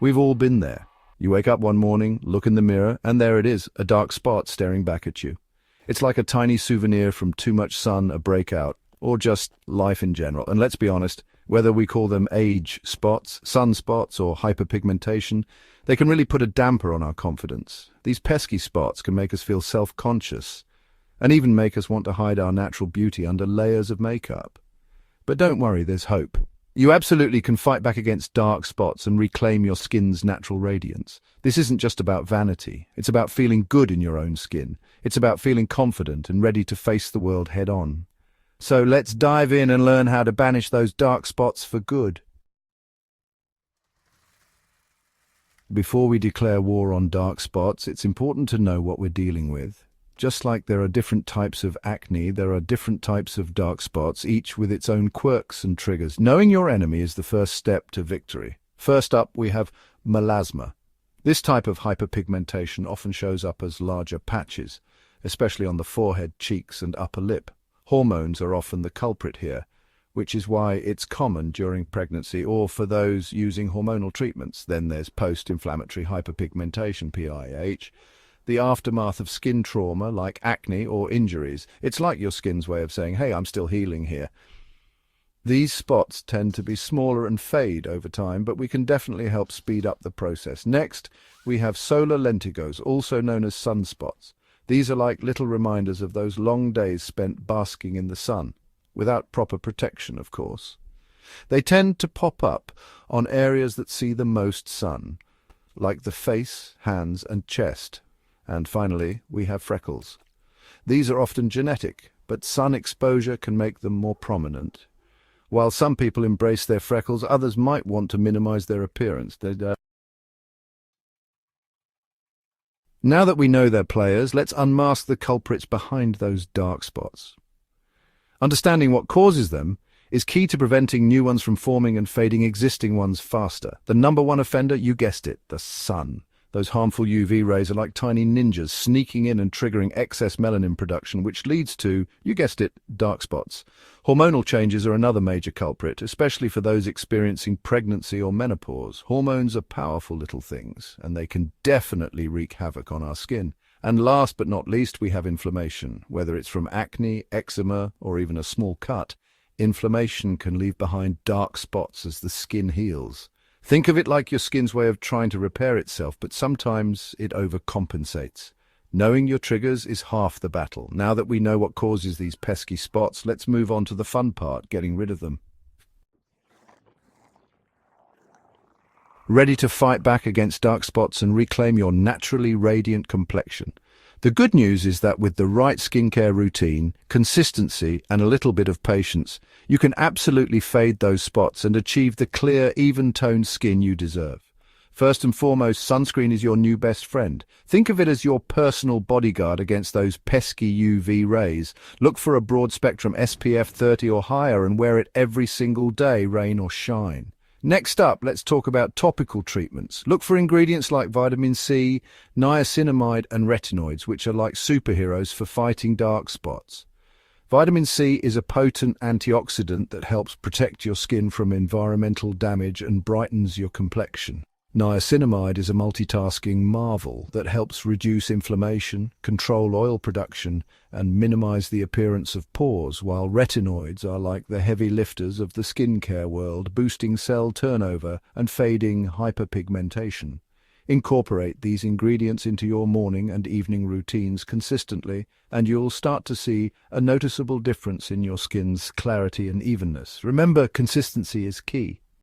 We've all been there. You wake up one morning, look in the mirror, and there it is, a dark spot staring back at you. It's like a tiny souvenir from too much sun, a breakout, or just life in general. And let's be honest, whether we call them age spots, sunspots, or hyperpigmentation, they can really put a damper on our confidence. These pesky spots can make us feel self-conscious, and even make us want to hide our natural beauty under layers of makeup. But don't worry, there's hope. You absolutely can fight back against dark spots and reclaim your skin's natural radiance. This isn't just about vanity. It's about feeling good in your own skin. It's about feeling confident and ready to face the world head-on. So let's dive in and learn how to banish those dark spots for good. Before we declare war on dark spots, it's important to know what we're dealing with. Just like there are different types of acne, there are different types of dark spots, each with its own quirks and triggers. Knowing your enemy is the first step to victory. First up, we have melasma. This type of hyperpigmentation often shows up as larger patches, especially on the forehead, cheeks, and upper lip. Hormones are often the culprit here, which is why it's common during pregnancy or for those using hormonal treatments. Then there's post-inflammatory hyperpigmentation, PIH. The aftermath of skin trauma like acne or injuries. It's like your skin's way of saying, hey, I'm still healing here. These spots tend to be smaller and fade over time, but we can definitely help speed up the process. Next, we have solar lentigos, also known as sunspots. These are like little reminders of those long days spent basking in the sun, without proper protection, of course. They tend to pop up on areas that see the most sun, like the face, hands, and chest. And finally, we have freckles. These are often genetic, but sun exposure can make them more prominent. While some people embrace their freckles, others might want to minimize their appearance. Now that we know they're players, let's unmask the culprits behind those dark spots. Understanding what causes them is key to preventing new ones from forming and fading existing ones faster. The number one offender, you guessed it, the sun. Those harmful UV rays are like tiny ninjas sneaking in and triggering excess melanin production, which leads to, you guessed it, dark spots. Hormonal changes are another major culprit, especially for those experiencing pregnancy or menopause. Hormones are powerful little things, and they can definitely wreak havoc on our skin. And last but not least, we have inflammation. Whether it's from acne, eczema, or even a small cut, inflammation can leave behind dark spots as the skin heals. Think of it like your skin's way of trying to repair itself, but sometimes it overcompensates. Knowing your triggers is half the battle. Now that we know what causes these pesky spots, let's move on to the fun part, getting rid of them. Ready to fight back against dark spots and reclaim your naturally radiant complexion? The good news is that with the right skincare routine, consistency, and a little bit of patience, you can absolutely fade those spots and achieve the clear, even-toned skin you deserve. First and foremost, sunscreen is your new best friend. Think of it as your personal bodyguard against those pesky UV rays. Look for a broad-spectrum SPF 30 or higher and wear it every single day, rain or shine. Next up, let's talk about topical treatments. Look for ingredients like vitamin C, niacinamide, and retinoids, which are like superheroes for fighting dark spots. Vitamin C is a potent antioxidant that helps protect your skin from environmental damage and brightens your complexion. Niacinamide is a multitasking marvel that helps reduce inflammation, control oil production, and minimize the appearance of pores, while retinoids are like the heavy lifters of the skincare world, boosting cell turnover and fading hyperpigmentation. Incorporate these ingredients into your morning and evening routines consistently, and you'll start to see a noticeable difference in your skin's clarity and evenness. Remember, consistency is key.